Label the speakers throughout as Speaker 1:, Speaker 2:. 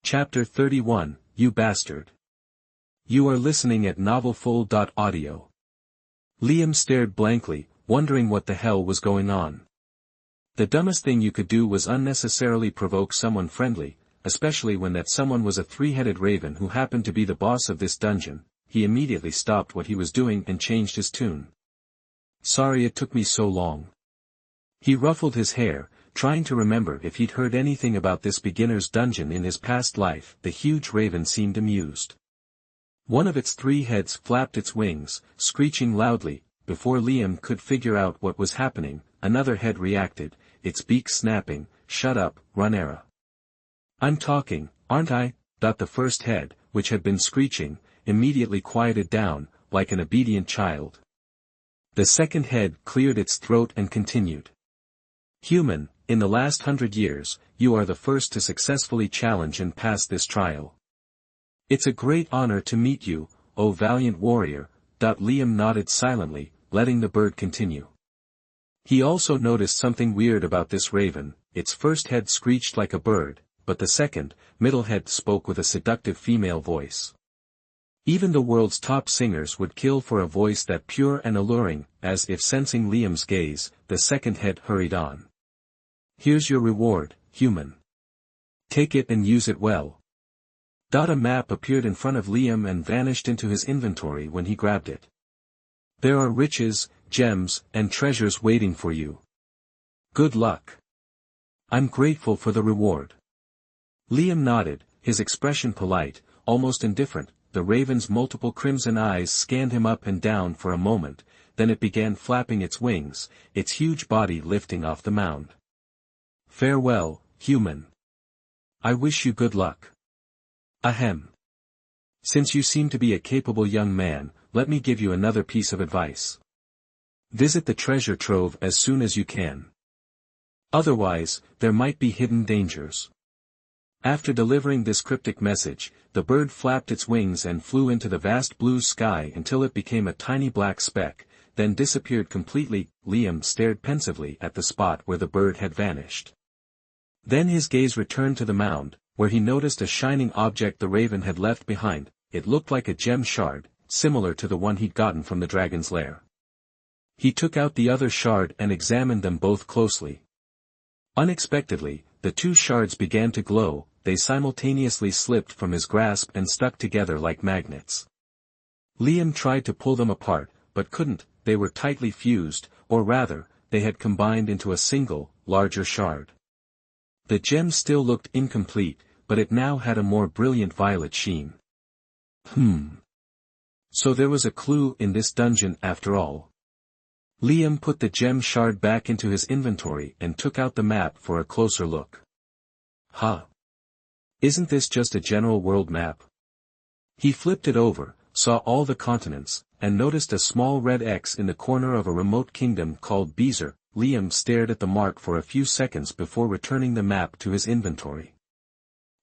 Speaker 1: Chapter 31, You Bastard. You are listening at novelfull.audio. Liam stared blankly, wondering what the hell was going on. The dumbest thing you could do was unnecessarily provoke someone friendly, especially when that someone was a three-headed raven who happened to be the boss of this dungeon. He immediately stopped what he was doing and changed his tune. Sorry it took me so long. He ruffled his hair, trying to remember if he'd heard anything about this beginner's dungeon in his past life. The huge raven seemed amused. One of its three heads flapped its wings, screeching loudly. Before Liam could figure out what was happening, another head reacted, its beak snapping, "Shut up, Runera. I'm talking, aren't I?" The first head, which had been screeching, immediately quieted down, like an obedient child. The second head cleared its throat and continued. Human, in the last 100 years, you are the first to successfully challenge and pass this trial. It's a great honor to meet you, O valiant warrior. Liam nodded silently, letting the bird continue. He also noticed something weird about this raven. Its first head screeched like a bird, but the second, middle head spoke with a seductive female voice. Even the world's top singers would kill for a voice that pure and alluring. As if sensing Liam's gaze, the second head hurried on. Here's your reward, human. Take it and use it well. A map appeared in front of Liam and vanished into his inventory when he grabbed it. There are riches, gems, and treasures waiting for you. Good luck. I'm grateful for the reward. Liam nodded, his expression polite, almost indifferent. The raven's multiple crimson eyes scanned him up and down for a moment, then it began flapping its wings, its huge body lifting off the mound. Farewell, human. I wish you good luck. Ahem. Since you seem to be a capable young man, let me give you another piece of advice. Visit the treasure trove as soon as you can. Otherwise, there might be hidden dangers. After delivering this cryptic message, the bird flapped its wings and flew into the vast blue sky until it became a tiny black speck, then disappeared completely. Liam stared pensively at the spot where the bird had vanished. Then his gaze returned to the mound, where he noticed a shining object the raven had left behind. It looked like a gem shard, similar to the one he'd gotten from the dragon's lair. He took out the other shard and examined them both closely. Unexpectedly, the two shards began to glow. They simultaneously slipped from his grasp and stuck together like magnets. Liam tried to pull them apart, but couldn't. They were tightly fused, or rather, they had combined into a single, larger shard. The gem still looked incomplete, but it now had a more brilliant violet sheen. So there was a clue in this dungeon after all. Liam put the gem shard back into his inventory and took out the map for a closer look. Isn't this just a general world map? He flipped it over, saw all the continents, and noticed a small red X in the corner of a remote kingdom called Beezer. Liam stared at the mark for a few seconds before returning the map to his inventory.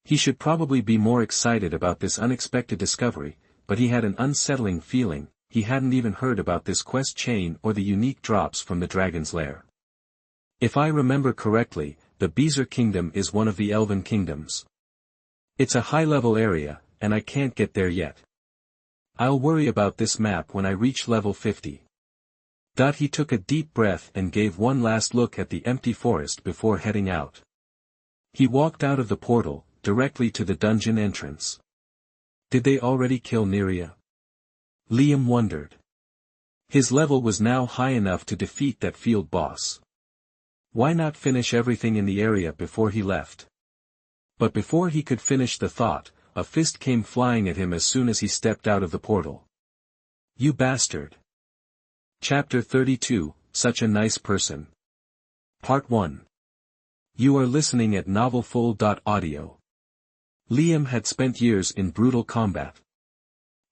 Speaker 1: He should probably be more excited about this unexpected discovery, but he had an unsettling feeling. He hadn't even heard about this quest chain or the unique drops from the dragon's lair. If I remember correctly, the Beezer kingdom is one of the elven kingdoms. It's a high-level area, and I can't get there yet. I'll worry about this map when I reach level 50. He took a deep breath and gave one last look at the empty forest before heading out. He walked out of the portal, directly to the dungeon entrance. Did they already kill Neria? Liam wondered. His level was now high enough to defeat that field boss. Why not finish everything in the area before he left? But before he could finish the thought, a fist came flying at him as soon as he stepped out of the portal. You bastard. Chapter 32, Such a Nice Person. Part 1. You are listening at novelfull.audio. Liam had spent years in brutal combat.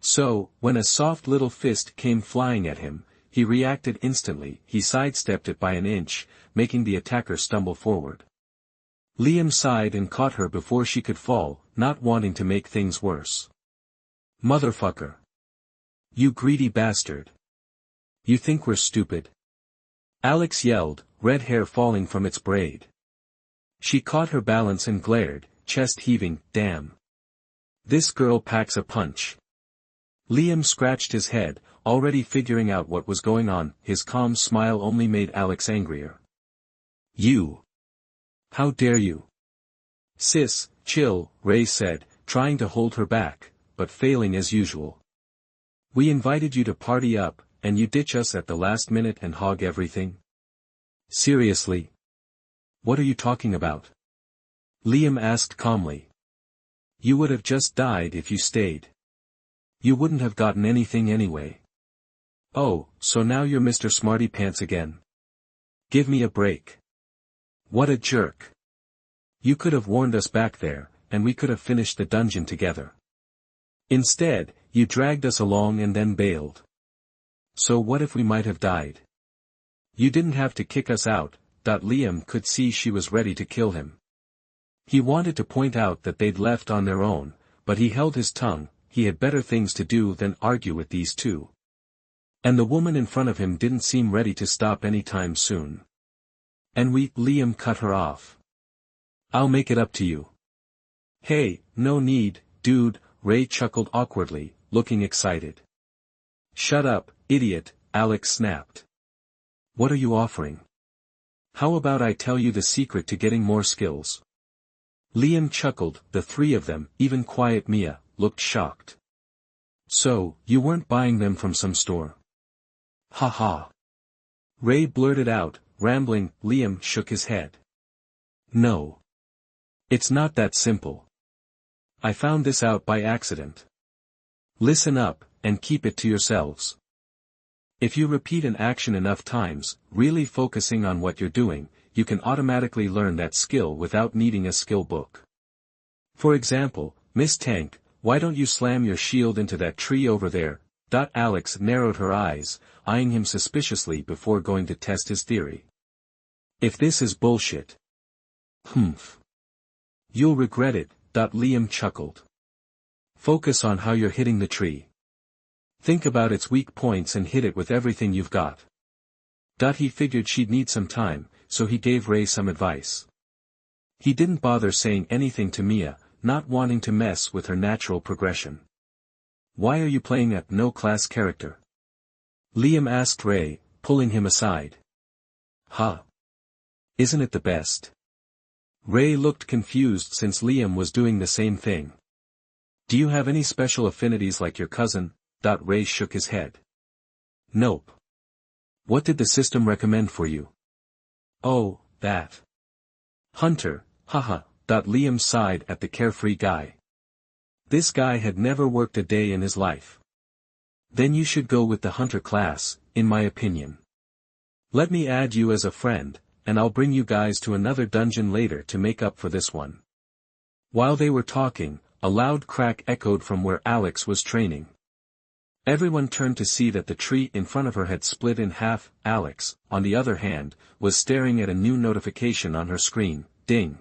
Speaker 1: So, when a soft little fist came flying at him, he reacted instantly. He sidestepped it by an inch, making the attacker stumble forward. Liam sighed and caught her before she could fall, not wanting to make things worse. Motherfucker. You greedy bastard. You think we're stupid? Alex yelled, red hair falling from its braid. She caught her balance and glared, chest heaving. Damn. This girl packs a punch. Liam scratched his head, already figuring out what was going on. His calm smile only made Alex angrier. You! How dare you? Sis, chill, Ray said, trying to hold her back, but failing as usual. We invited you to party up, and you ditch us at the last minute and hog everything? Seriously? What are you talking about? Liam asked calmly. You would have just died if you stayed. You wouldn't have gotten anything anyway. Oh, so now you're Mr. Smarty Pants again. Give me a break. What a jerk. You could have warned us back there, and we could have finished the dungeon together. Instead, you dragged us along and then bailed. So what if we might have died? You didn't have to kick us out. Liam could see she was ready to kill him. He wanted to point out that they'd left on their own, but he held his tongue. He had better things to do than argue with these two. And the woman in front of him didn't seem ready to stop anytime soon. And Liam cut her off. I'll make it up to you. Hey, no need, dude, Ray chuckled awkwardly, looking excited. Shut up, idiot, Alex snapped. What are you offering? How about I tell you the secret to getting more skills? Liam chuckled. The three of them, even quiet Mia, looked shocked. So, you weren't buying them from some store? Ha ha. Ray blurted out, rambling. Liam shook his head. No. It's not that simple. I found this out by accident. Listen up, and keep it to yourselves. If you repeat an action enough times, really focusing on what you're doing, you can automatically learn that skill without needing a skill book. For example, Miss Tank, why don't you slam your shield into that tree over there? Alex narrowed her eyes, eyeing him suspiciously before going to test his theory. If this is bullshit. Humph. You'll regret it, Liam chuckled. Focus on how you're hitting the tree. Think about its weak points and hit it with everything you've got. He figured she'd need some time, so he gave Ray some advice. He didn't bother saying anything to Mia, not wanting to mess with her natural progression. Why are you playing a no-class character? Liam asked Ray, pulling him aside. Huh? Isn't it the best? Ray looked confused since Liam was doing the same thing. Do you have any special affinities like your cousin? Ray shook his head. Nope. What did the system recommend for you? Oh, that. Hunter, haha. Liam sighed at the carefree guy. This guy had never worked a day in his life. Then you should go with the hunter class, in my opinion. Let me add you as a friend, and I'll bring you guys to another dungeon later to make up for this one. While they were talking, a loud crack echoed from where Alex was training. Everyone turned to see that the tree in front of her had split in half. Alex, on the other hand, was staring at a new notification on her screen. Ding.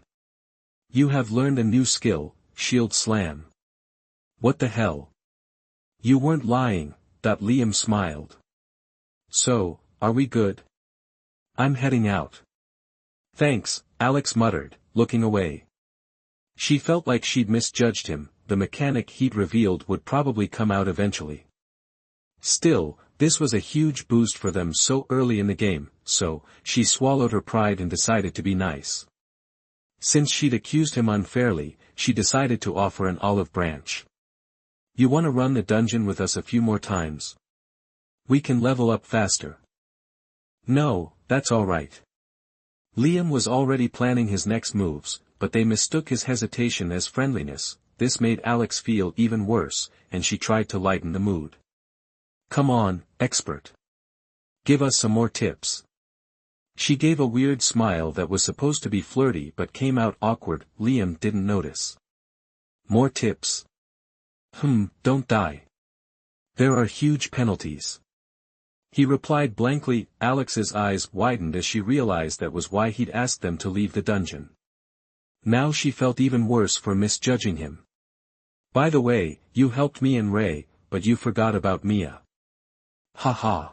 Speaker 1: You have learned a new skill, Shield Slam. What the hell? You weren't lying. Liam smiled. So, are we good? I'm heading out. Thanks, Alex muttered, looking away. She felt like she'd misjudged him. The mechanic he'd revealed would probably come out eventually. Still, this was a huge boost for them so early in the game, so, she swallowed her pride and decided to be nice. Since she'd accused him unfairly, she decided to offer an olive branch. You want to run the dungeon with us a few more times? We can level up faster. No, that's alright. Liam was already planning his next moves, but they mistook his hesitation as friendliness. This made Alex feel even worse, and she tried to lighten the mood. Come on, expert. Give us some more tips. She gave a weird smile that was supposed to be flirty but came out awkward. Liam didn't notice. More tips? Don't die. There are huge penalties. He replied blankly. Alex's eyes widened as she realized that was why he'd asked them to leave the dungeon. Now she felt even worse for misjudging him. By the way, you helped me and Ray, but you forgot about Mia. Ha ha.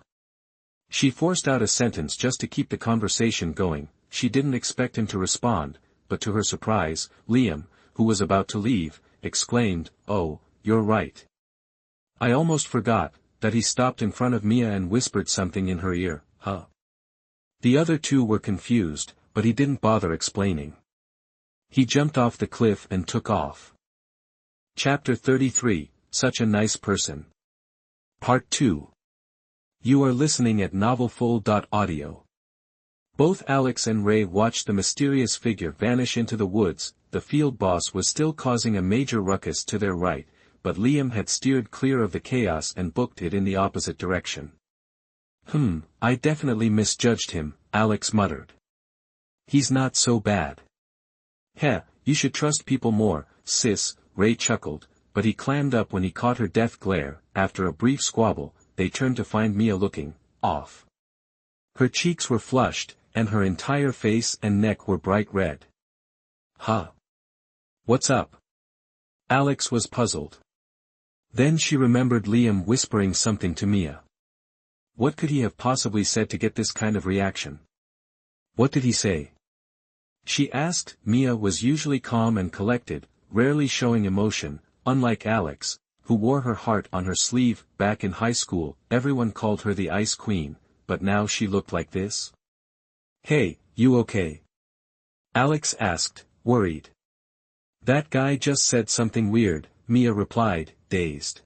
Speaker 1: She forced out a sentence just to keep the conversation going. She didn't expect him to respond, but to her surprise, Liam, who was about to leave, exclaimed, "Oh, you're right. I almost forgot," that he stopped in front of Mia and whispered something in her ear. Huh? The other two were confused, but he didn't bother explaining. He jumped off the cliff and took off. Chapter 33, Such a Nice Person. Part 2. You are listening at novelfull.audio. Both Alex and Ray watched the mysterious figure vanish into the woods. The field boss was still causing a major ruckus to their right, but Liam had steered clear of the chaos and booked it in the opposite direction. I definitely misjudged him," Alex muttered. "He's not so bad." "Heh, you should trust people more, sis," Ray chuckled, but he clammed up when he caught her death glare. After a brief squabble, they turned to find Mia looking off. Her cheeks were flushed, and her entire face and neck were bright red. "Huh? What's up?" Alex was puzzled. Then she remembered Liam whispering something to Mia. What could he have possibly said to get this kind of reaction? "What did he say?" she asked. Mia was usually calm and collected, rarely showing emotion, unlike Alex, who wore her heart on her sleeve. Back in high school, everyone called her the Ice Queen, but now she looked like this. "Hey, you okay?" Alex asked, worried. "That guy just said something weird," Mia replied, dazed.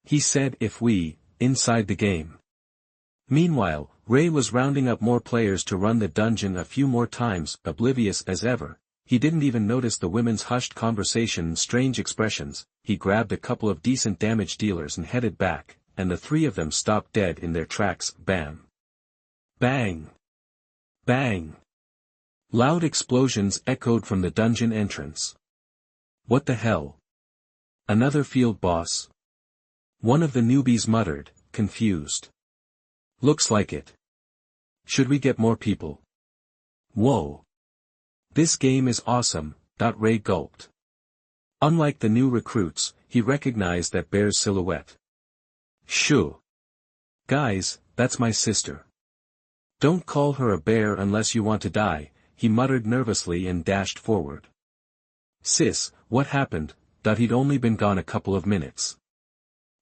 Speaker 1: "He said if we, inside the game." Meanwhile, Ray was rounding up more players to run the dungeon a few more times. Oblivious as ever, he didn't even notice the women's hushed conversation and strange expressions. He grabbed a couple of decent damage dealers and headed back, and the three of them stopped dead in their tracks. Bam! Bang! Bang! Loud explosions echoed from the dungeon entrance. "What the hell? Another field boss?" one of the newbies muttered, confused. "Looks like it. Should we get more people?" "Whoa. This game is awesome," Ray gulped. Unlike the new recruits, he recognized that bear's silhouette. "Shoo. Guys, that's my sister. Don't call her a bear unless you want to die," he muttered nervously and dashed forward. "Sis, what happened?" He'd only been gone a couple of minutes.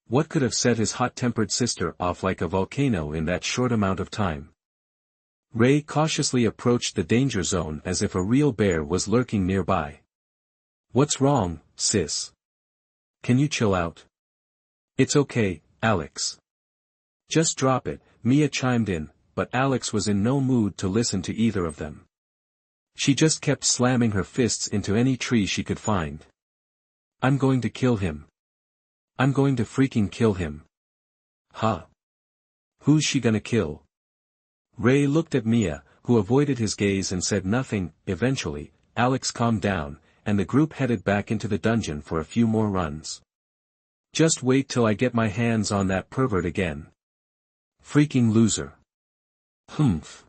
Speaker 1: What could have set his hot-tempered sister off like a volcano in that short amount of time? Ray cautiously approached the danger zone as if a real bear was lurking nearby. "What's wrong, sis? Can you chill out?" "It's okay, Alex. Just drop it," Mia chimed in, but Alex was in no mood to listen to either of them. She just kept slamming her fists into any tree she could find. "I'm going to kill him. I'm going to freaking kill him." "Huh? Who's she gonna kill?" Ray looked at Mia, who avoided his gaze and said nothing. Eventually, Alex calmed down, and the group headed back into the dungeon for a few more runs. "Just wait till I get my hands on that pervert again. Freaking loser." Humph.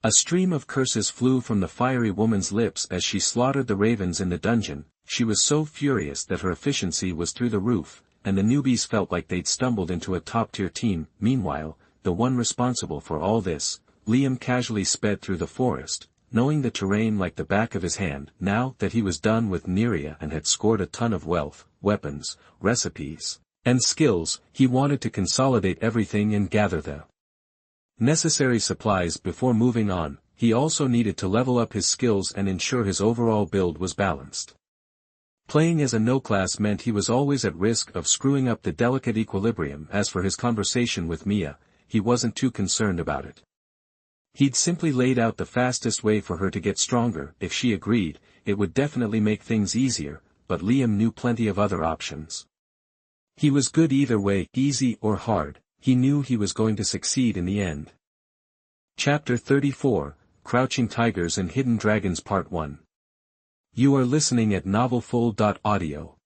Speaker 1: A stream of curses flew from the fiery woman's lips as she slaughtered the ravens in the dungeon. She was so furious that her efficiency was through the roof, and the newbies felt like they'd stumbled into a top-tier team. Meanwhile, the one responsible for all this, Liam, casually sped through the forest, knowing the terrain like the back of his hand. Now that he was done with Neria and had scored a ton of wealth, weapons, recipes, and skills, he wanted to consolidate everything and gather the necessary supplies before moving on. He also needed to level up his skills and ensure his overall build was balanced. Playing as a no-class meant he was always at risk of screwing up the delicate equilibrium. As for his conversation with Mia, he wasn't too concerned about it. He'd simply laid out the fastest way for her to get stronger. If she agreed, it would definitely make things easier, but Liam knew plenty of other options. He was good either way, easy or hard. He knew he was going to succeed in the end. Chapter 34, Crouching Tigers and Hidden Dragons Part 1. You are listening at novelfull.audio.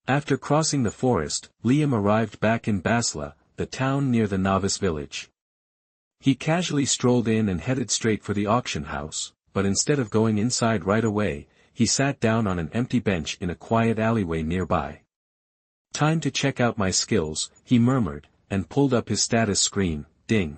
Speaker 1: After crossing the forest, Liam arrived back in Basla, the town near the novice village. He casually strolled in and headed straight for the auction house, but instead of going inside right away, he sat down on an empty bench in a quiet alleyway nearby. "Time to check out my skills," he murmured, and pulled up his status screen. Ding.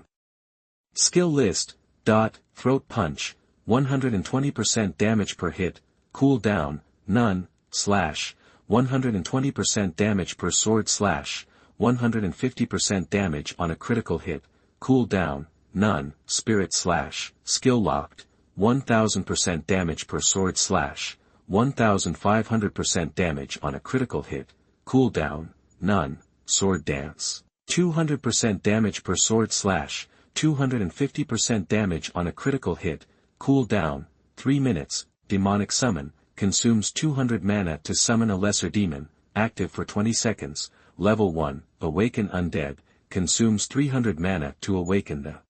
Speaker 1: Skill list, throat punch, 120% damage per hit, cooldown, none, slash, 120% damage per sword slash, 150% damage on a critical hit, cooldown, none, spirit slash, skill locked, 1000% damage per sword slash, 1500% damage on a critical hit, cooldown, none, sword dance, 200% damage per sword slash, 250% damage on a critical hit, cooldown, 3 minutes, demonic summon, consumes 200 mana to summon a lesser demon, active for 20 seconds, level 1, awaken undead, consumes 300 mana to awaken the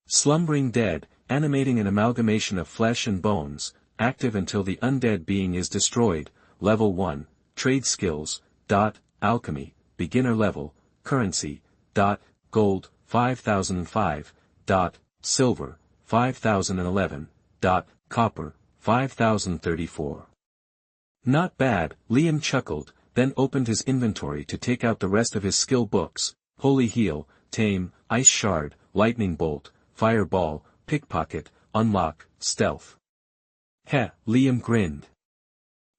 Speaker 1: slumbering dead, animating an amalgamation of flesh and bones, active until the undead being is destroyed, level 1, trade skills, alchemy, beginner level, currency, gold, 5005, silver, 5011, copper, 5034. Not bad, Liam chuckled, then opened his inventory to take out the rest of his skill books, Holy Heal, Tame, Ice Shard, Lightning Bolt, Fireball, Pickpocket, Unlock, Stealth. Heh, Liam grinned.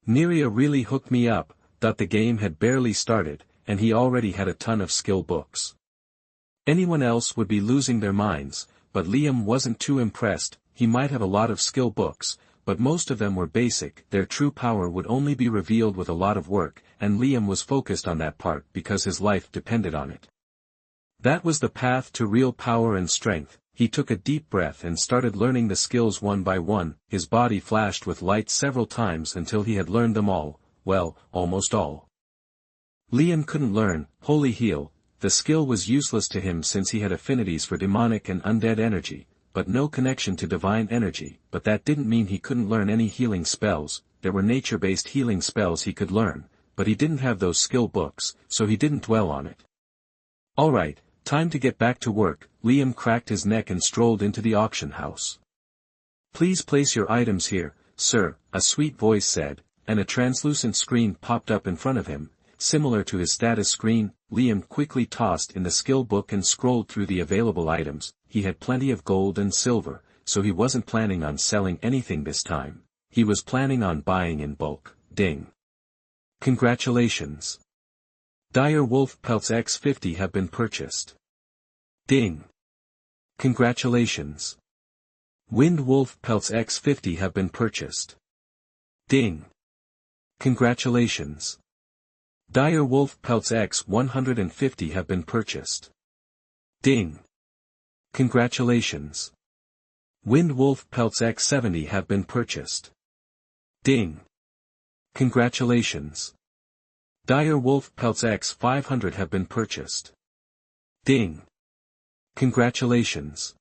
Speaker 1: Neria really hooked me up, thought the game had barely started, and he already had a ton of skill books. Anyone else would be losing their minds, but Liam wasn't too impressed. He might have a lot of skill books, but most of them were basic. Their true power would only be revealed with a lot of work, and Liam was focused on that part because his life depended on it. That was the path to real power and strength. He took a deep breath and started learning the skills one by one. His body flashed with light several times until he had learned them all, well, almost all. Liam couldn't learn Holy Heal. The skill was useless to him since he had affinities for demonic and undead energy, but no connection to divine energy. But that didn't mean he couldn't learn any healing spells. There were nature-based healing spells he could learn, but he didn't have those skill books, so he didn't dwell on it. Alright, time to get back to work. Liam cracked his neck and strolled into the auction house. Please place your items here, sir, a sweet voice said, and a translucent screen popped up in front of him, similar to his status screen. Liam quickly tossed in the skill book and scrolled through the available items. He had plenty of gold and silver, so he wasn't planning on selling anything this time. He was planning on buying in bulk. Ding. Congratulations. Dire Wolf Pelts X50 have been purchased. Ding. Congratulations. Wind Wolf Pelts X50 have been purchased. Ding. Congratulations. Dire Wolf Pelts X150 have been purchased. Ding. Congratulations. Wind Wolf Pelts X70 have been purchased. Ding. Congratulations. Dire Wolf Pelts X500 have been purchased. Ding. Congratulations.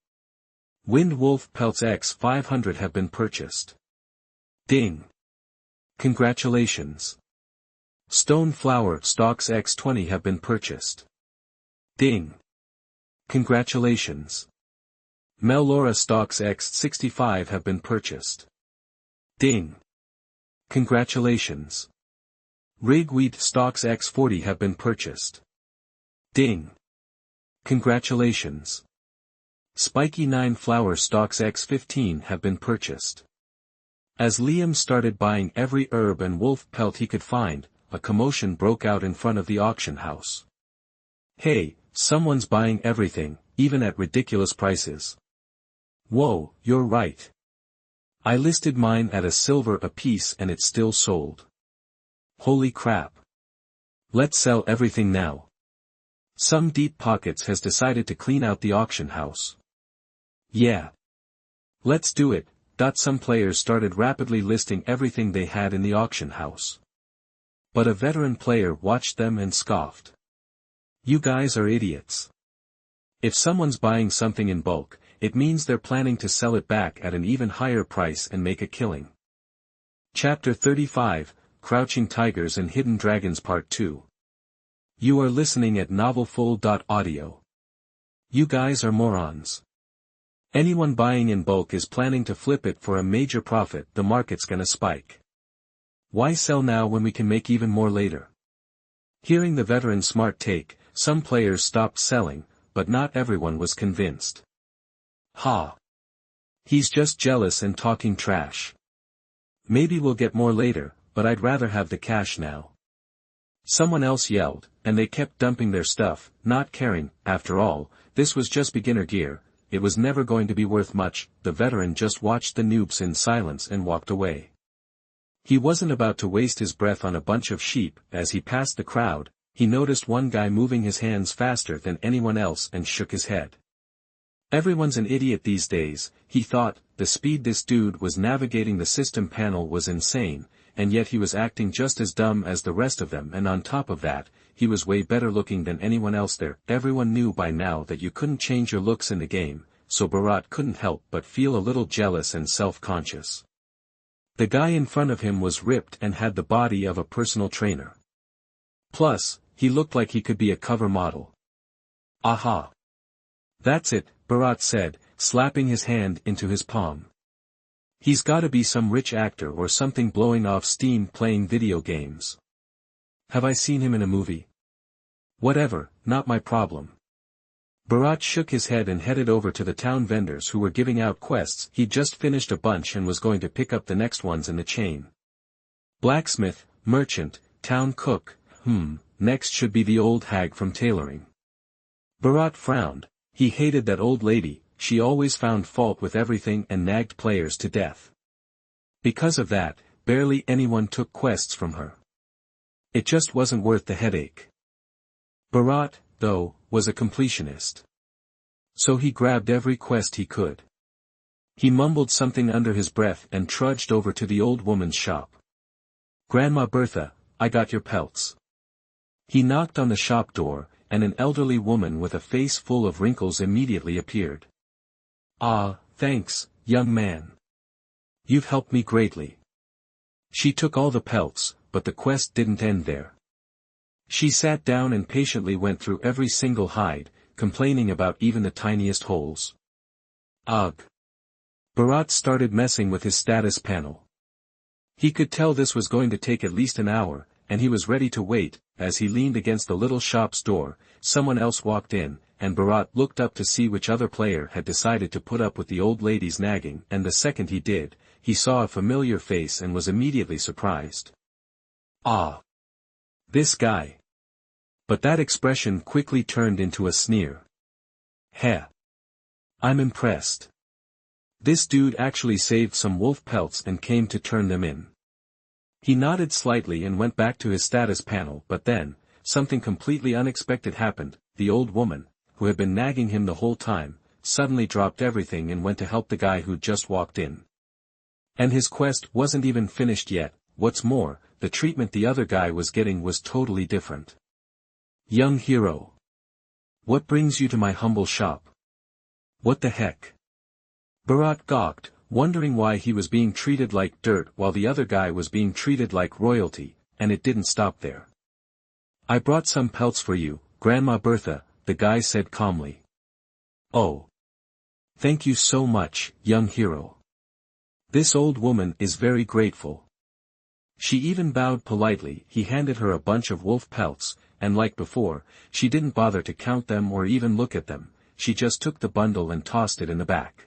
Speaker 1: Wind Wolf Pelts X500 have been purchased. Ding. Congratulations. Stone Flower Stalks X20 have been purchased. Ding. Congratulations. Melora Stalks X65 have been purchased. Ding. Congratulations. Ragweed Stalks X40 have been purchased. Ding. Congratulations. Spiky 9 Flower Stalks X15 have been purchased. As Liam started buying every herb and wolf pelt he could find, a commotion broke out in front of the auction house. Hey, someone's buying everything, even at ridiculous prices. Whoa, you're right. I listed mine at a silver a piece and it's still sold. Holy crap. Let's sell everything now. Some deep pockets has decided to clean out the auction house. Yeah. Let's do it. Some players started rapidly listing everything they had in the auction house. But a veteran player watched them and scoffed. You guys are idiots. If someone's buying something in bulk, it means they're planning to sell it back at an even higher price and make a killing. Chapter 35, Crouching Tigers and Hidden Dragons Part 2. You are listening at novelfull.audio. You guys are morons. Anyone buying in bulk is planning to flip it for a major profit. The market's gonna spike. Why sell now when we can make even more later? Hearing the veteran's smart take, some players stopped selling, but not everyone was convinced. Ha! He's just jealous and talking trash. Maybe we'll get more later. but I'd rather have the cash now. Someone else yelled, and they kept dumping their stuff, not caring. After all, this was just beginner gear, it was never going to be worth much. The veteran just watched the noobs in silence and walked away. He wasn't about to waste his breath on a bunch of sheep. As he passed the crowd, he noticed one guy moving his hands faster than anyone else and shook his head. Everyone's an idiot these days, he thought. The speed this dude was navigating the system panel was insane, and yet he was acting just as dumb as the rest of them, and on top of that, he was way better looking than anyone else there. Everyone knew by now that you couldn't change your looks in the game, so But couldn't help but feel a little jealous and self-conscious. The guy in front of him was ripped and had the body of a personal trainer. Plus, he looked like he could be a cover model. Aha! That's it, But said, slapping his hand into his palm. He's gotta be some rich actor or something blowing off steam playing video games. Have I seen him in a movie? Whatever, not my problem. But shook his head and headed over to the town vendors who were giving out quests. He'd just finished a bunch and was going to pick up the next ones in the chain. Blacksmith, merchant, town cook, next should be the old hag from tailoring. But frowned. He hated that old lady, she always found fault with everything and nagged players to death. Because of that, barely anyone took quests from her. It just wasn't worth the headache. But, though, was a completionist. So he grabbed every quest he could. He mumbled something under his breath and trudged over to the old woman's shop. Grandma Bertha, I got your pelts. He knocked on the shop door, and an elderly woman with a face full of wrinkles immediately appeared. Ah, thanks, young man. You've helped me greatly. She took all the pelts, but the quest didn't end there. She sat down and patiently went through every single hide, complaining about even the tiniest holes. Ugh. But started messing with his status panel. He could tell this was going to take at least an hour, and he was ready to wait. As he leaned against the little shop's door, someone else walked in, and But looked up to see which other player had decided to put up with the old lady's nagging, and the second he did, he saw a familiar face and was immediately surprised. Ah! This guy! But that expression quickly turned into a sneer. Heh! I'm impressed. This dude actually saved some wolf pelts and came to turn them in. He nodded slightly and went back to his status panel, but then, something completely unexpected happened. The old woman, who had been nagging him the whole time, suddenly dropped everything and went to help the guy who'd just walked in. And his quest wasn't even finished yet. What's more, the treatment the other guy was getting was totally different. Young hero. What brings you to my humble shop? What the heck? But gawked, wondering why he was being treated like dirt while the other guy was being treated like royalty, and it didn't stop there. I brought some pelts for you, Grandma Bertha, the guy said calmly. Oh. Thank you so much, young hero. This old woman is very grateful. She even bowed politely. He handed her a bunch of wolf pelts, and like before, she didn't bother to count them or even look at them. She just took the bundle and tossed it in the back.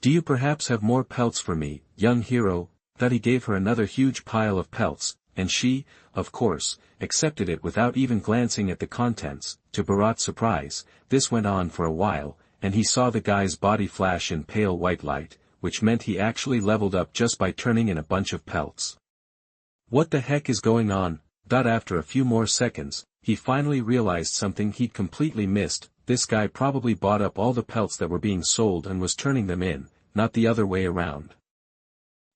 Speaker 1: Do you perhaps have more pelts for me, young hero? That he gave her another huge pile of pelts, and she, of course, accepted it without even glancing at the contents. To But surprise, this went on for a while, and he saw the guy's body flash in pale white light, which meant he actually leveled up just by turning in a bunch of pelts. What the heck is going on? After a few more seconds, he finally realized something he'd completely missed. This guy probably bought up all the pelts that were being sold and was turning them in, not the other way around.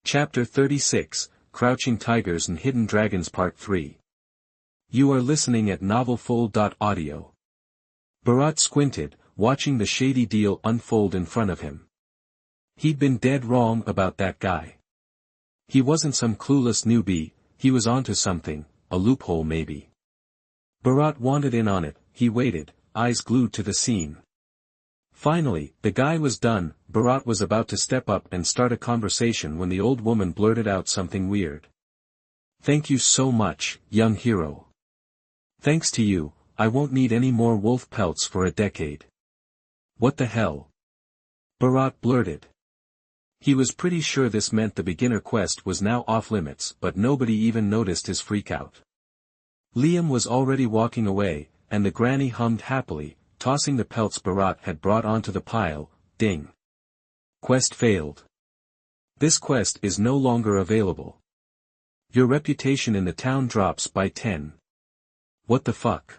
Speaker 1: Chapter 36, Crouching Tigers and Hidden Dragons Part 3. You are listening at novelfull.audio. But squinted, watching the shady deal unfold in front of him. He'd been dead wrong about that guy. He wasn't some clueless newbie, he was onto something, a loophole maybe. But wanted in on it. He waited, eyes glued to the scene. Finally, the guy was done. But was about to step up and start a conversation when the old woman blurted out something weird. Thank you so much, young hero. Thanks to you, I won't need any more wolf pelts for a decade. What the hell? But blurted. He was pretty sure this meant the beginner quest was now off limits, but nobody even noticed his freakout. Liam was already walking away, and the granny hummed happily, tossing the pelts Barat had brought onto the pile. Ding. Quest failed. This quest is no longer available. Your reputation in the town drops by 10. What the fuck?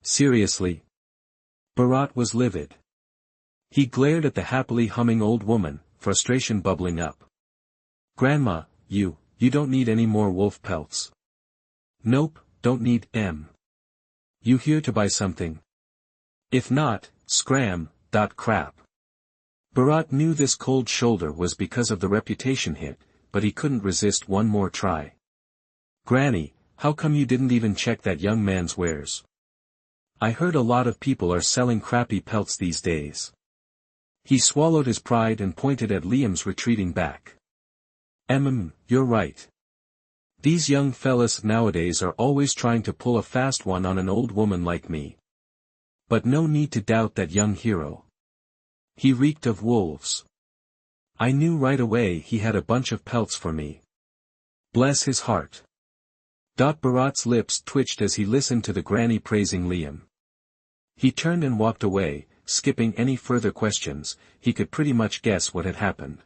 Speaker 1: Seriously? Barat was livid. He glared at the happily humming old woman, frustration bubbling up. Grandma, you don't need any more wolf pelts. Nope, don't need them. You here to buy something? If not, crap. Barat knew this cold shoulder was because of the reputation hit, but he couldn't resist one more try. Granny, how come you didn't even check that young man's wares? I heard a lot of people are selling crappy pelts these days. He swallowed his pride and pointed at Liam's retreating back. You're right. These young fellas nowadays are always trying to pull a fast one on an old woman like me. But no need to doubt that young hero. He reeked of wolves. I knew right away he had a bunch of pelts for me. Bless his heart. Barat's lips twitched as he listened to the granny praising Liam. He turned and walked away, skipping any further questions. He could pretty much guess what had happened.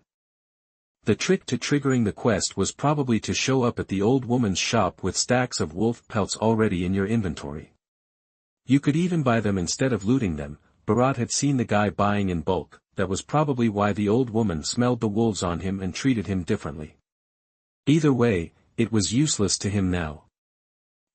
Speaker 1: The trick to triggering the quest was probably to show up at the old woman's shop with stacks of wolf pelts already in your inventory. You could even buy them instead of looting them. Barat had seen the guy buying in bulk. That was probably why the old woman smelled the wolves on him and treated him differently. Either way, it was useless to him now.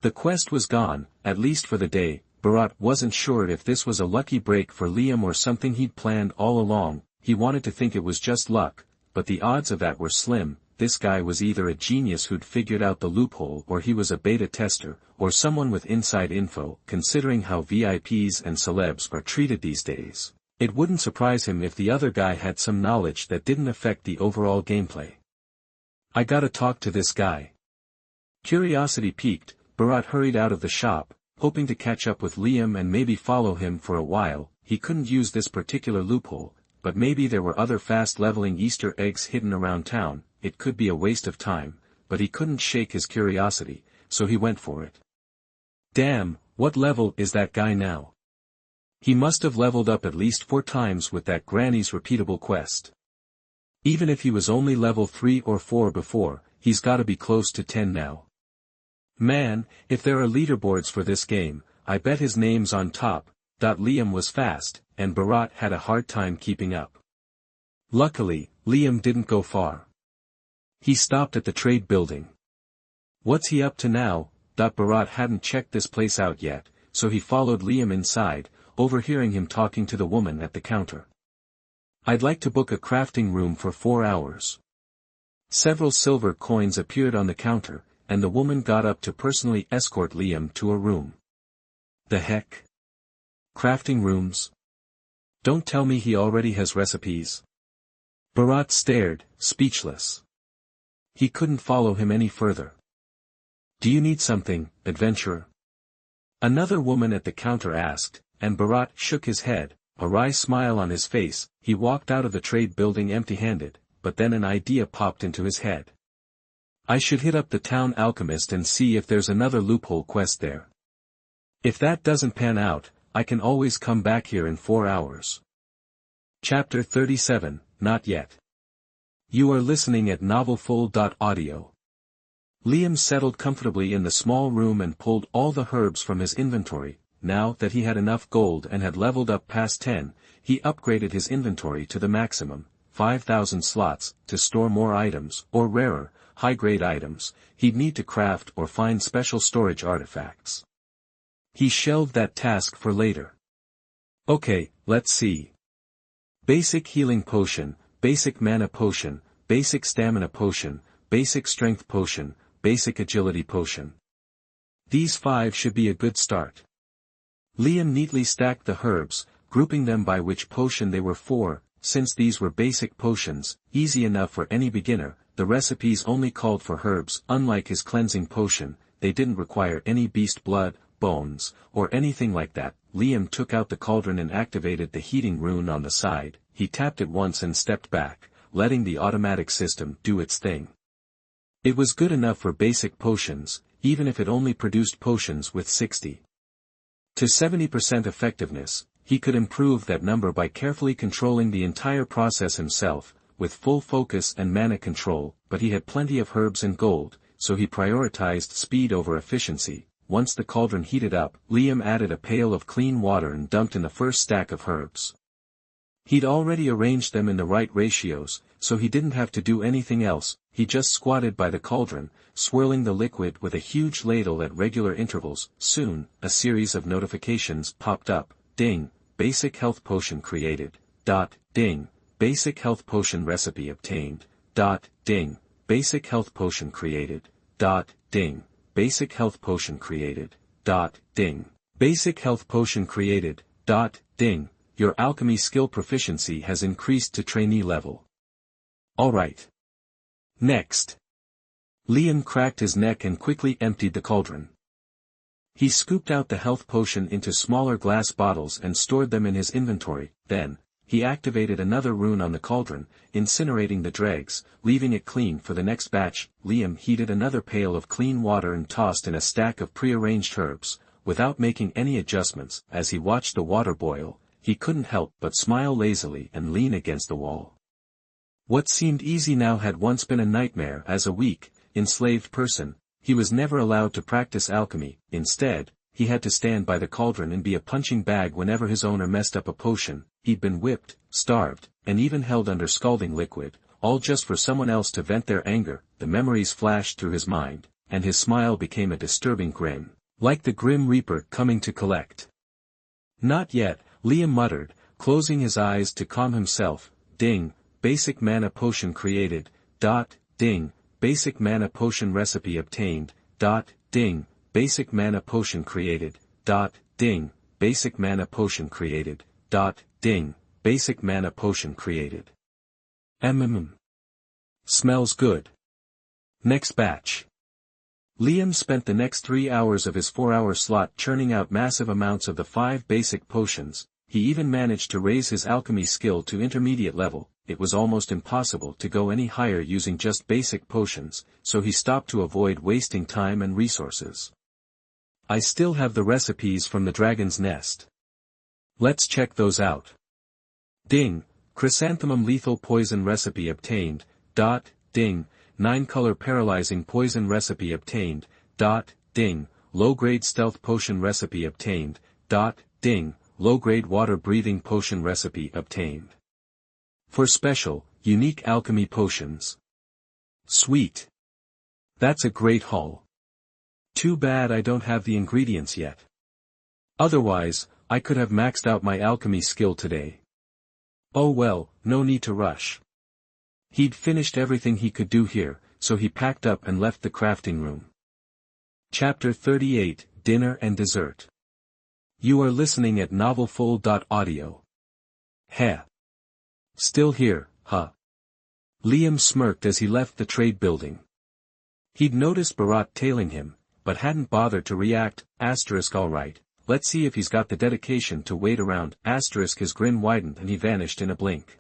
Speaker 1: The quest was gone, at least for the day. Barat wasn't sure if this was a lucky break for Liam or something he'd planned all along. He wanted to think it was just luck, but the odds of that were slim. This guy was either a genius who'd figured out the loophole, or he was a beta tester, or someone with inside info. Considering how VIPs and celebs are treated these days, it wouldn't surprise him if the other guy had some knowledge that didn't affect the overall gameplay. I gotta talk to this guy. Curiosity piqued, Barat hurried out of the shop, hoping to catch up with Liam and maybe follow him for a while. He couldn't use this particular loophole, but maybe there were other fast-leveling Easter eggs hidden around town. It could be a waste of time, but he couldn't shake his curiosity, so he went for it. Damn, what level is that guy now? He must have leveled up at least 4 times with that granny's repeatable quest. Even if he was only level 3 or 4 before, he's gotta be close to 10 now. Man, if there are leaderboards for this game, I bet his name's on top. Liam was fast, and Barat had a hard time keeping up. Luckily, Liam didn't go far. He stopped at the trade building. What's he up to now? Barat hadn't checked this place out yet, so he followed Liam inside, overhearing him talking to the woman at the counter. I'd like to book a crafting room for 4 hours. Several silver coins appeared on the counter, and the woman got up to personally escort Liam to a room. The heck? Crafting rooms? Don't tell me he already has recipes. Barat stared, speechless. He couldn't follow him any further. Do you need something, adventurer? Another woman at the counter asked, and Barat shook his head, a wry smile on his face. He walked out of the trade building empty-handed, but then an idea popped into his head. I should hit up the town alchemist and see if there's another loophole quest there. If that doesn't pan out, I can always come back here in 4 hours. Chapter 37, Not Yet. You are listening at novelfull.audio. Liam settled comfortably in the small room and pulled all the herbs from his inventory. Now that he had enough gold and had leveled up past 10, he upgraded his inventory to the maximum, 5,000 slots, to store more items, or rarer, high-grade items he'd need to craft or find special storage artifacts. He shelved that task for later. Okay, let's see. Basic healing potion, basic mana potion, basic stamina potion, basic strength potion, basic agility potion. These 5 should be a good start. Liam neatly stacked the herbs, grouping them by which potion they were for. Since these were basic potions, easy enough for any beginner. The recipes only called for herbs. Unlike his cleansing potion, they didn't require any beast blood, bones, or anything like that. Liam took out the cauldron and activated the heating rune on the side. He tapped it once and stepped back, letting the automatic system do its thing. It was good enough for basic potions, even if it only produced potions with 60 to 70% effectiveness. He could improve that number by carefully controlling the entire process himself, with full focus and mana control, but he had plenty of herbs and gold, so he prioritized speed over efficiency. Once the cauldron heated up, Liam added a pail of clean water and dumped in the first stack of herbs. He'd already arranged them in the right ratios, so he didn't have to do anything else. He just squatted by the cauldron, swirling the liquid with a huge ladle at regular intervals. Soon, a series of notifications popped up. Ding, basic health potion created. Ding, basic health potion recipe obtained. Ding, basic health potion created. Ding, basic health potion created. Ding, basic health potion created. Ding, your alchemy skill proficiency has increased to trainee level. Alright. Next. Liam cracked his neck and quickly emptied the cauldron. He scooped out the health potion into smaller glass bottles and stored them in his inventory. Then, he activated another rune on the cauldron, incinerating the dregs, leaving it clean for the next batch. Liam heated another pail of clean water and tossed in a stack of pre-arranged herbs. Without making any adjustments, as he watched the water boil, he couldn't help but smile lazily and lean against the wall. What seemed easy now had once been a nightmare. As a weak, enslaved person, he was never allowed to practice alchemy. Instead, he had to stand by the cauldron and be a punching bag whenever his owner messed up a potion. He'd been whipped, starved, and even held under scalding liquid, all just for someone else to vent their anger. The memories flashed through his mind, and his smile became a disturbing grin, like the Grim Reaper coming to collect. Not yet, Liam muttered, closing his eyes to calm himself. Ding, basic mana potion created. Ding, basic mana potion recipe obtained. Ding, basic mana potion created. Ding, basic mana potion created. Ding, basic mana potion created. Smells good. Next batch. Liam spent the next 3 hours of his 4-hour slot churning out massive amounts of the 5 basic potions. He even managed to raise his alchemy skill to intermediate level. It was almost impossible to go any higher using just basic potions, so he stopped to avoid wasting time and resources. I still have the recipes from the dragon's nest. Let's check those out. Ding, chrysanthemum lethal poison recipe obtained. Ding, 9-color paralyzing poison recipe obtained. Ding, low-grade stealth potion recipe obtained. Ding, low-grade water-breathing potion recipe obtained. For special, unique alchemy potions. Sweet. That's a great haul. Too bad I don't have the ingredients yet. Otherwise, I could have maxed out my alchemy skill today. Oh well, no need to rush. He'd finished everything he could do here, so he packed up and left the crafting room. Chapter 38, Dinner and Dessert. You are listening at novelfull.audio. Heh. Still here, huh? Liam smirked as he left the trade building. He'd noticed Barat tailing him, but hadn't bothered to react. Alright, let's see if he's got the dedication to wait around. His grin widened and he vanished in a blink.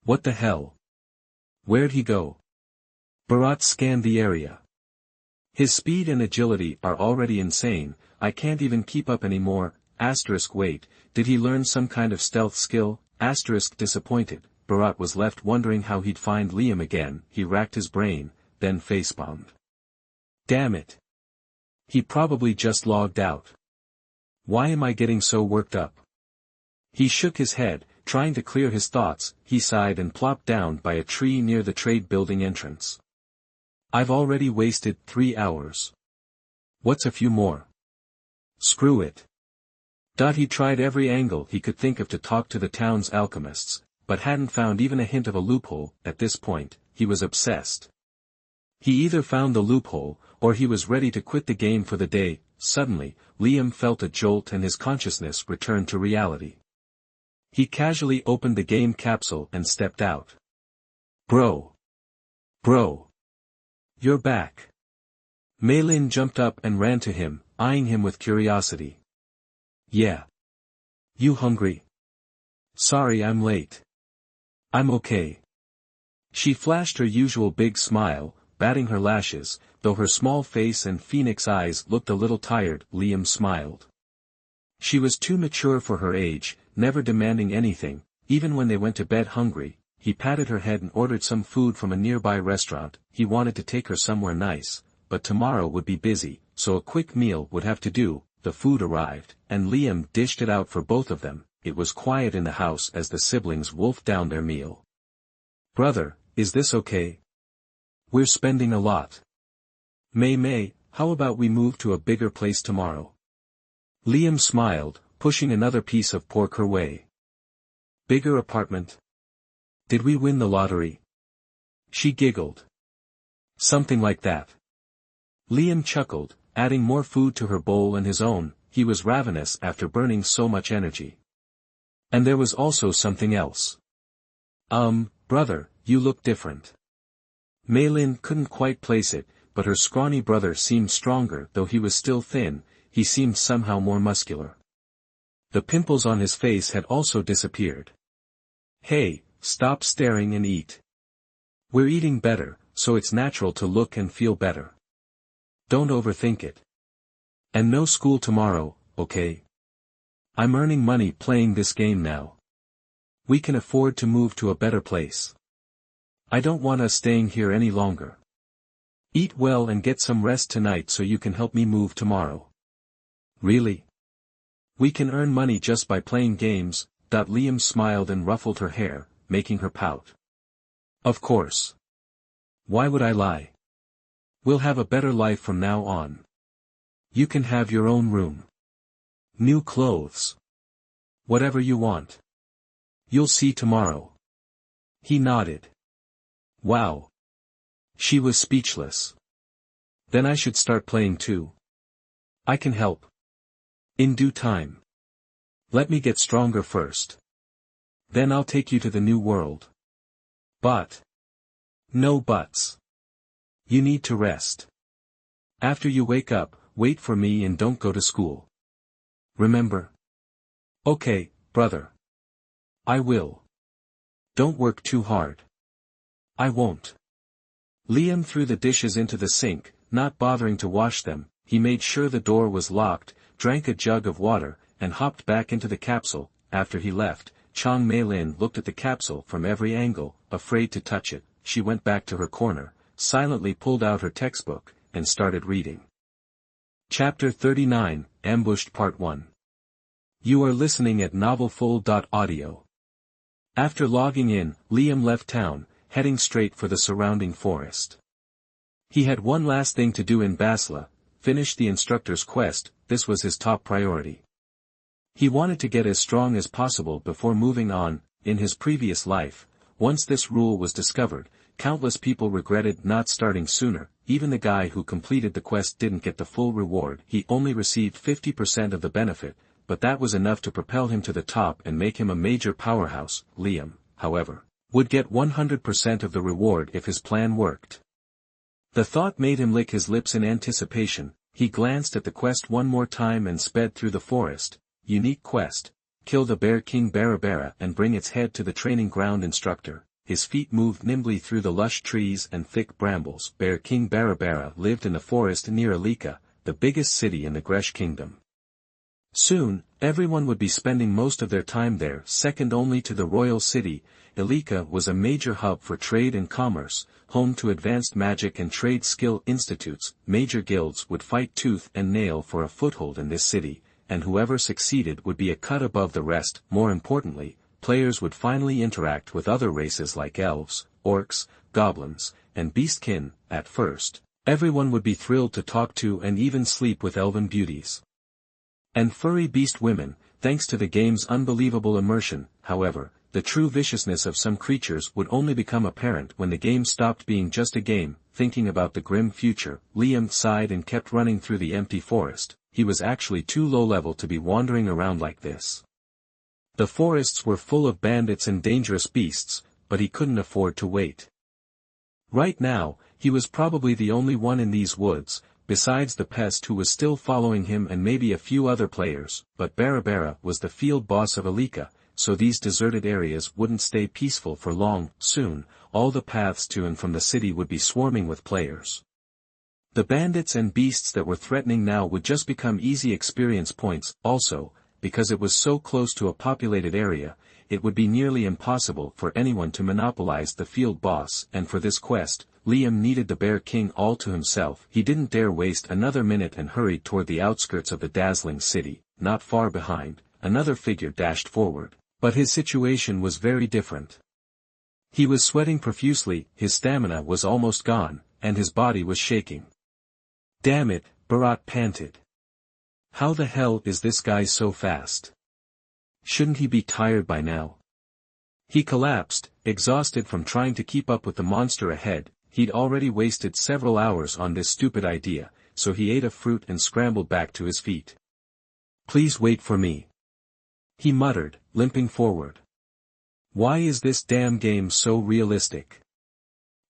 Speaker 1: What the hell? Where'd he go? Barat scanned the area. His speed and agility are already insane. I can't even keep up anymore. Wait, did he learn some kind of stealth skill? Disappointed, Barat was left wondering how he'd find Liam again. He racked his brain, then facepalmed. Damn it. He probably just logged out. Why am I getting so worked up? He shook his head, trying to clear his thoughts. He sighed and plopped down by a tree near the trade building entrance. I've already wasted 3 hours. What's a few more? Screw it. He tried every angle he could think of to talk to the town's alchemists, but hadn't found even a hint of a loophole. At this point, he was obsessed. He either found the loophole, or he was ready to quit the game for the day. Suddenly, Liam felt a jolt and his consciousness returned to reality. He casually opened the game capsule and stepped out. Bro. You're back. Maylin jumped up and ran to him, eyeing him with curiosity. Yeah. You hungry? Sorry I'm late. I'm okay. She flashed her usual big smile, batting her lashes, though her small face and phoenix eyes looked a little tired. Liam smiled. She was too mature for her age, never demanding anything, even when they went to bed hungry. He patted her head and ordered some food from a nearby restaurant. He wanted to take her somewhere nice, but tomorrow would be busy, so a quick meal would have to do. The food arrived, and Liam dished it out for both of them. It was quiet in the house as the siblings wolfed down their meal. "Brother, is this okay? We're spending a lot. May, how about we move to a bigger place tomorrow?" Liam smiled, pushing another piece of pork her way. "Bigger apartment? Did we win the lottery?" She giggled. "Something like that." Liam chuckled, adding more food to her bowl and his own. He was ravenous after burning so much energy. And there was also something else. Brother, you look different." Maylin couldn't quite place it, but her scrawny brother seemed stronger. Though he was still thin, he seemed somehow more muscular. The pimples on his face had also disappeared. "Hey, stop staring and eat. We're eating better, so it's natural to look and feel better. Don't overthink it. And no school tomorrow, okay? I'm earning money playing this game now. We can afford to move to a better place. I don't want us staying here any longer. Eat well and get some rest tonight so you can help me move tomorrow." "Really? We can earn money just by playing games." Liam smiled and ruffled her hair, making her pout. "Of course. Why would I lie? We'll have a better life from now on. You can have your own room. New clothes. Whatever you want. You'll see tomorrow." He nodded. Wow. She was speechless. "Then I should start playing too. I can help. In due time. Let me get stronger first. Then I'll take you to the new world." "But. No buts. You need to rest. After you wake up, wait for me and don't go to school. Remember?" "Okay, brother. I will. Don't work too hard." "I won't." Liam threw the dishes into the sink, not bothering to wash them. He made sure the door was locked, drank a jug of water, and hopped back into the capsule. After he left, Chang Mei-lin looked at the capsule from every angle, afraid to touch it. She went back to her corner, silently pulled out her textbook, and started reading. Chapter 39, Ambushed Part 1. You are listening at novelfull.audio. After logging in, Liam left town, heading straight for the surrounding forest. He had one last thing to do in Basla, finish the instructor's quest. This was his top priority. He wanted to get as strong as possible before moving on. In his previous life, once this rule was discovered, countless people regretted not starting sooner. Even the guy who completed the quest didn't get the full reward. He only received 50% of the benefit, but that was enough to propel him to the top and make him a major powerhouse. Liam, however, would get 100% of the reward if his plan worked. The thought made him lick his lips in anticipation. He glanced at the quest one more time and sped through the forest. Unique quest: kill the Bear King Barabara and bring its head to the training ground instructor. His feet moved nimbly through the lush trees and thick brambles. Bear King Barabara lived in the forest near Alika, the biggest city in the Gresh Kingdom. Soon, everyone would be spending most of their time there, second only to the royal city. Alika was a major hub for trade and commerce, home to advanced magic and trade skill institutes. Major guilds would fight tooth and nail for a foothold in this city, and whoever succeeded would be a cut above the rest. More importantly, players would finally interact with other races like elves, orcs, goblins, and beastkin. At first, everyone would be thrilled to talk to and even sleep with elven beauties and furry beast women, thanks to the game's unbelievable immersion. However, the true viciousness of some creatures would only become apparent when the game stopped being just a game. Thinking about the grim future, Liam sighed and kept running through the empty forest. He was actually too low-level to be wandering around like this. The forests were full of bandits and dangerous beasts, but he couldn't afford to wait. Right now, he was probably the only one in these woods, besides the pest who was still following him and maybe a few other players. But Barabara was the field boss of Alika, so these deserted areas wouldn't stay peaceful for long. Soon, all the paths to and from the city would be swarming with players. The bandits and beasts that were threatening now would just become easy experience points. Also, because it was so close to a populated area, it would be nearly impossible for anyone to monopolize the field boss, and for this quest, Liam needed the Bear King all to himself. He didn't dare waste another minute and hurried toward the outskirts of the dazzling city. Not far behind, another figure dashed forward, but his situation was very different. He was sweating profusely, his stamina was almost gone, and his body was shaking. "Damn it," Barat panted. "How the hell is this guy so fast? Shouldn't he be tired by now?" He collapsed, exhausted from trying to keep up with the monster ahead. He'd already wasted several hours on this stupid idea, so he ate a fruit and scrambled back to his feet. "Please wait for me," he muttered, limping forward. "Why is this damn game so realistic?"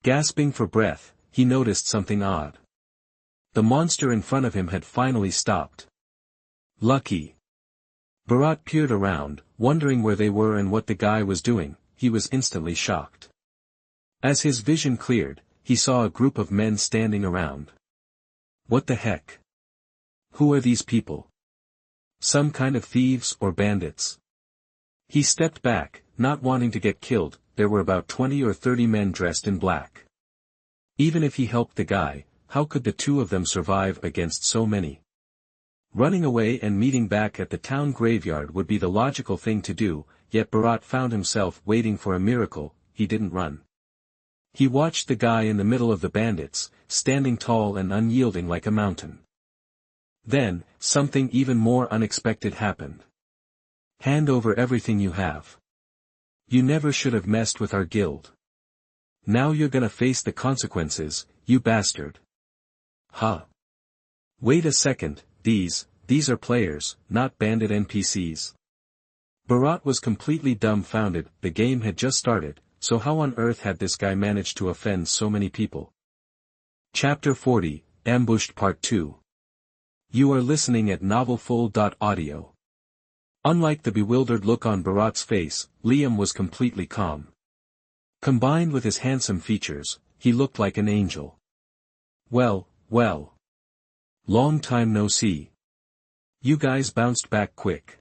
Speaker 1: Gasping for breath, he noticed something odd. The monster in front of him had finally stopped. Lucky. Barat peered around, wondering where they were and what the guy was doing. He was instantly shocked. As his vision cleared, he saw a group of men standing around. What the heck? Who are these people? Some kind of thieves or bandits? He stepped back, not wanting to get killed. There were about 20 or 30 men dressed in black. Even if he helped the guy, how could the two of them survive against so many? Running away and meeting back at the town graveyard would be the logical thing to do, yet Barat found himself waiting for a miracle. He didn't run. He watched the guy in the middle of the bandits, standing tall and unyielding like a mountain. Then, something even more unexpected happened. "Hand over everything you have. You never should have messed with our guild. Now you're gonna face the consequences, you bastard." Huh. Wait a second, these are players, not bandit NPCs. Barat was completely dumbfounded. The game had just started, so how on earth had this guy managed to offend so many people? Chapter 40, Ambushed Part 2. You are listening at novelfull.audio. Unlike the bewildered look on Barat's face, Liam was completely calm. Combined with his handsome features, he looked like an angel. Well. Long time no see. You guys bounced back quick.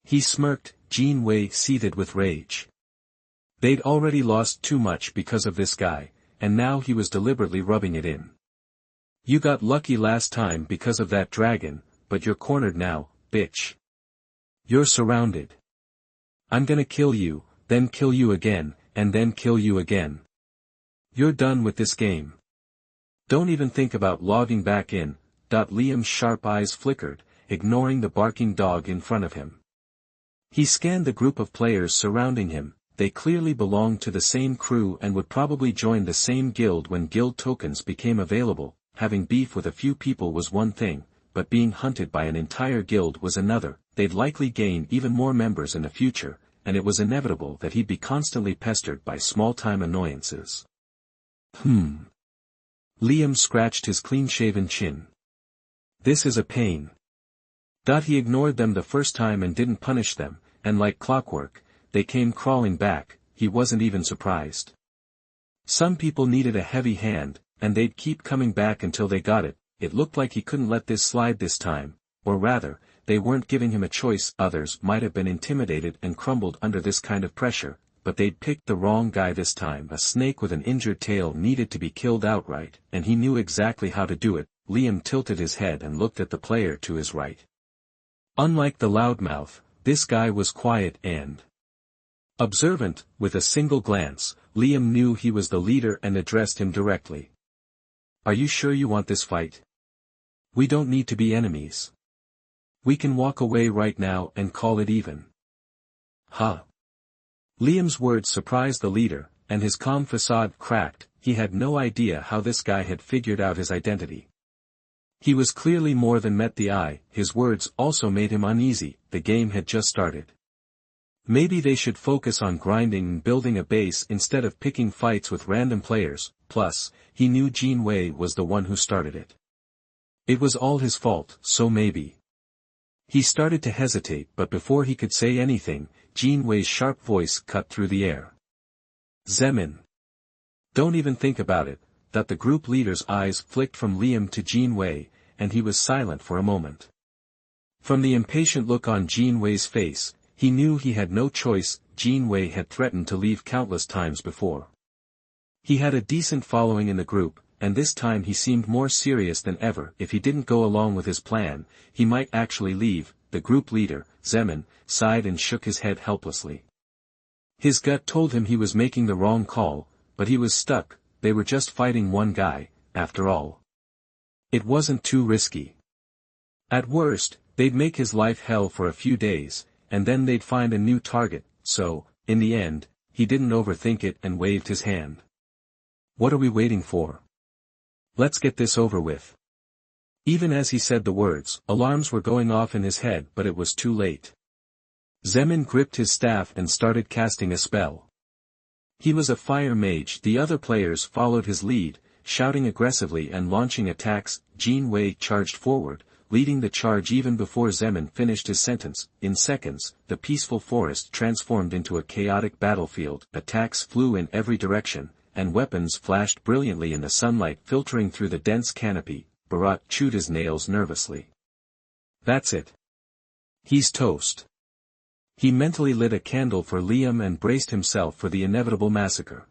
Speaker 1: He smirked, Jean Wei seethed with rage. They'd already lost too much because of this guy, and now he was deliberately rubbing it in. You got lucky last time because of that dragon, but you're cornered now, bitch. You're surrounded. I'm gonna kill you, then kill you again, and then kill you again. You're done with this game. Don't even think about logging back in. Liam's sharp eyes flickered, ignoring the barking dog in front of him. He scanned the group of players surrounding him. They clearly belonged to the same crew and would probably join the same guild when guild tokens became available. Having beef with a few people was one thing, but being hunted by an entire guild was another. They'd likely gain even more members in the future, and it was inevitable that he'd be constantly pestered by small-time annoyances. Liam scratched his clean-shaven chin. This is a pain. He ignored them the first time and didn't punish them, and like clockwork, they came crawling back. He wasn't even surprised. Some people needed a heavy hand, and they'd keep coming back until they got it. It looked like he couldn't let this slide this time, or rather, they weren't giving him a choice. Others might have been intimidated and crumbled under this kind of pressure, but they'd picked the wrong guy this time. A snake with an injured tail needed to be killed outright, and he knew exactly how to do it. Liam tilted his head and looked at the player to his right. Unlike the loudmouth, this guy was quiet and observant. With a single glance, Liam knew he was the leader and addressed him directly. Are you sure you want this fight? We don't need to be enemies. We can walk away right now and call it even. Huh. Liam's words surprised the leader, and his calm facade cracked. He had no idea how this guy had figured out his identity. He was clearly more than met the eye. His words also made him uneasy. The game had just started. Maybe they should focus on grinding and building a base instead of picking fights with random players. Plus, he knew Jean Wei was the one who started it. It was all his fault, so maybe. He started to hesitate, but before he could say anything, Jean Wei's sharp voice cut through the air. Zemin. Don't even think about it, that the group leader's eyes flicked from Liam to Jean Wei, and he was silent for a moment. From the impatient look on Jean Wei's face, he knew he had no choice. Jean Wei had threatened to leave countless times before. He had a decent following in the group, and this time he seemed more serious than ever. If he didn't go along with his plan, he might actually leave. The group leader, Zemin, sighed and shook his head helplessly. His gut told him he was making the wrong call, but he was stuck. They were just fighting one guy, after all. It wasn't too risky. At worst, they'd make his life hell for a few days, and then they'd find a new target, so, in the end, he didn't overthink it and waved his hand. What are we waiting for? Let's get this over with. Even as he said the words, alarms were going off in his head, but it was too late. Zemin gripped his staff and started casting a spell. He was a fire mage. The other players followed his lead, shouting aggressively and launching attacks. Jean Wei charged forward, leading the charge even before Zemin finished his sentence. In seconds, the peaceful forest transformed into a chaotic battlefield. Attacks flew in every direction, and weapons flashed brilliantly in the sunlight filtering through the dense canopy. Barat chewed his nails nervously. That's it. He's toast. He mentally lit a candle for Liam and braced himself for the inevitable massacre.